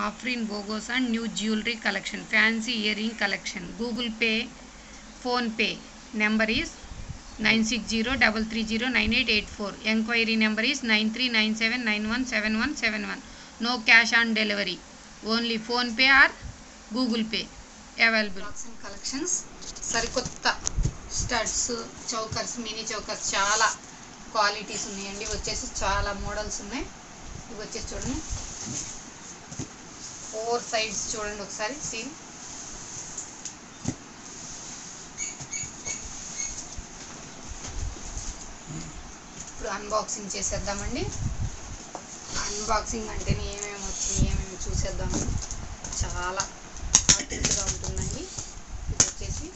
Afrin Bogos and new jewelry collection, fancy earring collection. Google Pay, Phone Pay. Number is 9603309884. Enquiry number is 9397917171. No cash on delivery. Only Phone Pay or Google Pay available. Collections. Sarikotta studs, chokers, mini chokers, chala qualities ఉన్నాయండి. వచ్చేసి చాలా models ఉన్నాయి. ఇవి వచ్చేసి చూడండి, 4 sides చూడండి ఒకసారి scene. ఇప్పుడు అన్బాక్సింగ్ చేసేద్దామండి. అన్బాక్సింగ్ అంటేనే ఏమేమి వచ్చింది ఏమేమి చూసేద్దాము. చాలా ఆర్టిస్ట్గా ఉంటుందండి. ఇది వచ్చేసి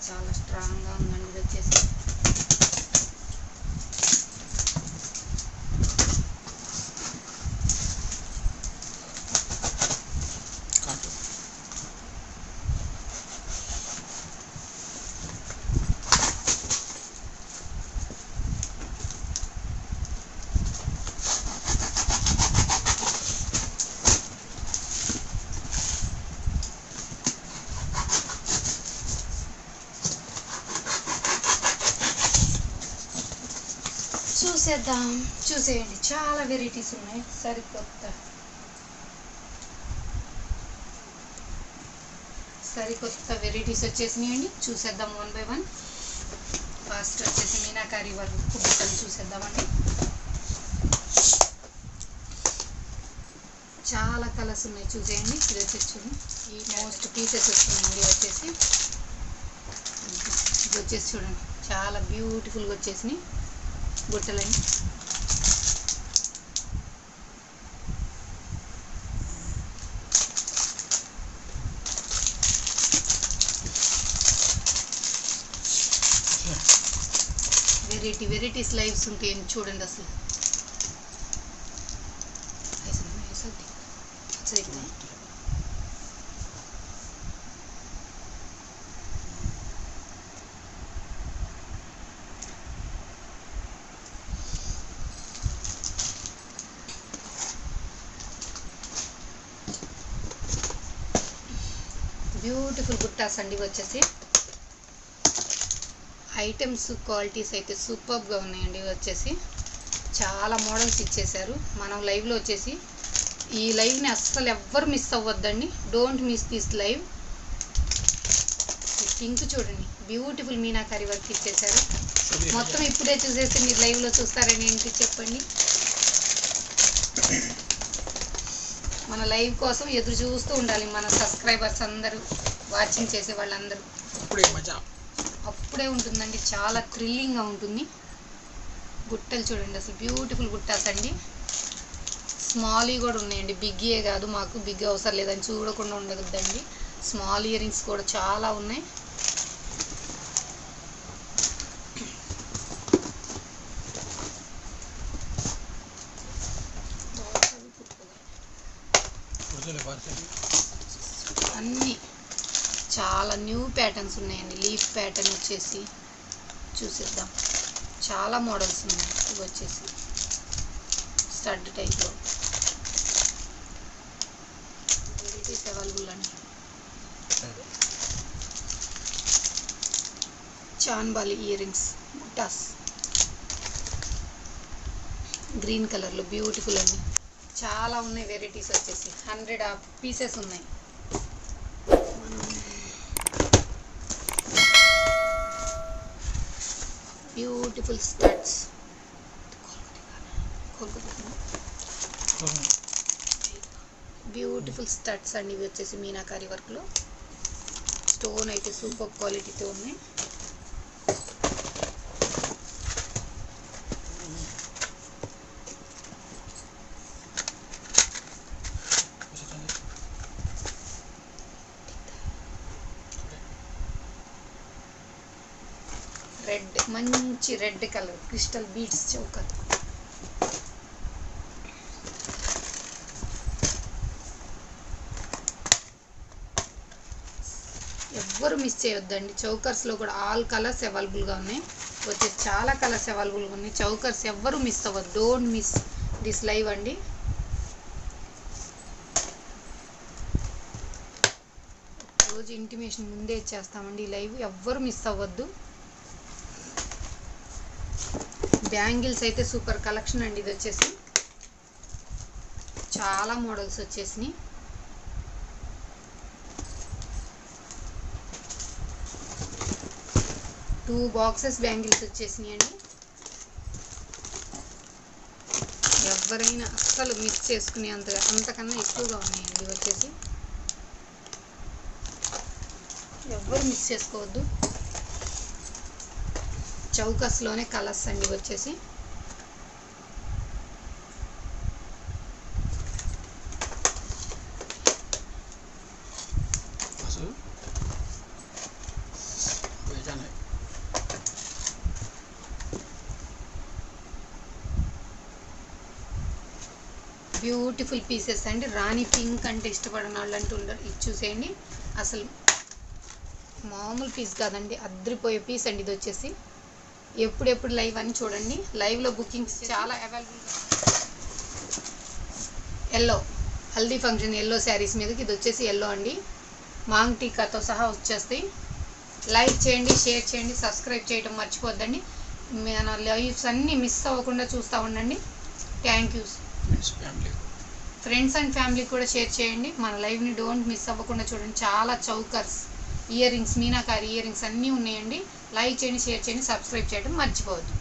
చాలా స్ట్రాంగ్గా ఉందండి. ఇది వచ్చేసి చూసేయండి. చాలా వెరైటీస్ ఉన్నాయి. సరికొత్త వెరైటీస్ వచ్చేసినాయండి. చూసేద్దాం వన్ బై వన్. ఫస్ట్ వచ్చేసి మీనాకారి వర్క్ బుట్టలు చూసేద్దామండి. చాలా కలర్స్ ఉన్నాయి, చూసేయండి. ఇది వచ్చేసి చూడండి, ఈ మోస్ట్ పీసెస్ వచ్చినాయండి. ఇది వచ్చేసి చూడండి, చాలా బ్యూటిఫుల్గా వచ్చేసినాయి బుట్టలండి. వెరైటీస్ లైవ్స్ ఉంటాయండి. చూడండి అసలు బ్యూటిఫుల్ బుట్టాస్ అండి. వచ్చేసి ఐటమ్స్ క్వాలిటీస్ అయితే సూపర్గా ఉన్నాయండి. వచ్చేసి చాలా మోడల్స్ ఇచ్చేసారు. మనం లైవ్లో వచ్చేసి ఈ లైవ్ని అస్సలు ఎవ్వరు మిస్ అవ్వద్దండి. Don't miss this live. Pink చూడండి, బ్యూటిఫుల్ మీనాకారి వర్క్ ఇచ్చేసారు. మొత్తం ఇప్పుడే చూసేసి మీరు లైవ్లో చూస్తారని ఏంటి చెప్పండి. మన లైవ్ కోసం ఎదురు చూస్తూ ఉండాలి మన సబ్స్క్రైబర్స్ అందరూ, వాచింగ్ చేసే వాళ్ళందరూ. అప్పుడే ఉంటుందండి, చాలా థ్రిల్లింగ్గా ఉంటుంది. బుట్టలు చూడండి అసలు బ్యూటిఫుల్ బుట్టాస్ అండి. స్మాల్ కూడా ఉన్నాయండి, బిగ్గే కాదు. మాకు బిగ్ అవసరం లేదని చూడకుండా ఉండకూడదండి. స్మాల్ ఇయర్ రింగ్స్ కూడా చాలా ఉన్నాయి. అన్నీ చాలా న్యూ ప్యాటర్న్స్ ఉన్నాయండి. లీఫ్ ప్యాటర్న్ వచ్చేసి చూసేద్దాం. చాలా మోడల్స్ ఉన్నాయి. ఇవి వచ్చేసి స్టడ్ టైప్లో వెరైటీస్ అవైలబుల్ అండి. చాన్బాలి ఇయర్ రింగ్స్ బుట్టాస్ గ్రీన్ కలర్లో బ్యూటిఫుల్ అండి. చాలా ఉన్నాయి వెరైటీస్. వచ్చేసి 100 పీసెస్ ఉన్నాయి. బ్యూటిఫుల్ స్టడ్స్, బ్యూటిఫుల్ స్టడ్స్ అండి. ఇవి వచ్చేసి మీనాకారి వర్క్లో స్టోన్ అయితే సూపర్ క్వాలిటీతో ఉన్నాయి. రెడ్, మంచి red colour crystal beads choker. ఎవ్వరు మిస్ చేయొద్దండి. చౌకర్స్లో కూడా ఆల్ కలర్స్ అవైలబుల్గా ఉన్నాయి. వచ్చేసి చాలా కలర్స్ అవైలబుల్గా ఉన్నాయి. చౌకర్స్ ఎవ్వరు మిస్ అవ్వద్దు. డోంట్ మిస్ దిస్ లైవ్ అండి. రోజు ఇంటిమేషన్ ముందే ఇచ్చేస్తామండి. ఈ లైవ్ ఎవ్వరు మిస్ అవ్వద్దు. బ్యాంగిల్స్ అయితే సూపర్ కలెక్షన్ అండి. ఇది వచ్చేసి చాలా మోడల్స్ వచ్చేసినాయి. టూ బాక్సెస్ బ్యాంగిల్స్ వచ్చేసినాయి అండి. ఎవరైనా అస్సలు మిస్ చేసుకునే అంతకన్నా ఎక్కువగా ఉన్నాయండి. వచ్చేసి ఎవ్వరు మిస్ చేసుకోవద్దు. చౌకస్లోనే కలర్స్ అండి. వచ్చేసి బ్యూటిఫుల్ పీసెస్ అండి. రాణి పింక్ అంటే ఇష్టపడిన వాళ్ళు అంటూ ఉండరు. ఇది చూసేయండి, అసలు మామూలు పీస్ కాదండి, అద్రిపోయే పీస్ అండి. ఇది వచ్చేసి ఎప్పుడెప్పుడు లైవ్ అని చూడండి. లైవ్లో బుకింగ్స్ చాలా అవైలబుల్గా. Yellow haldi function yellow saris మీదకి ఇది వచ్చేసి ఎల్లో అండి. మాంగ్ టీకాతో సహా వచ్చేస్తాయి. లైక్ చేయండి, షేర్ చేయండి, సబ్స్క్రైబ్ చేయడం మర్చిపోద్దండి. మన లైవ్స్ అన్నీ మిస్ అవ్వకుండా చూస్తూ ఉండండి. Thank you. Friends and family కూడా షేర్ చేయండి. మన లైవ్ని డోంట్ మిస్ అవ్వకుండా చూడండి. చాలా chokers, ear rings, meenakari ear rings అన్నీ ఉన్నాయండి. లైక్ చేయండి, షేర్ చేయండి, సబ్స్క్రైబ్ చేయడం మర్చిపోవద్దు.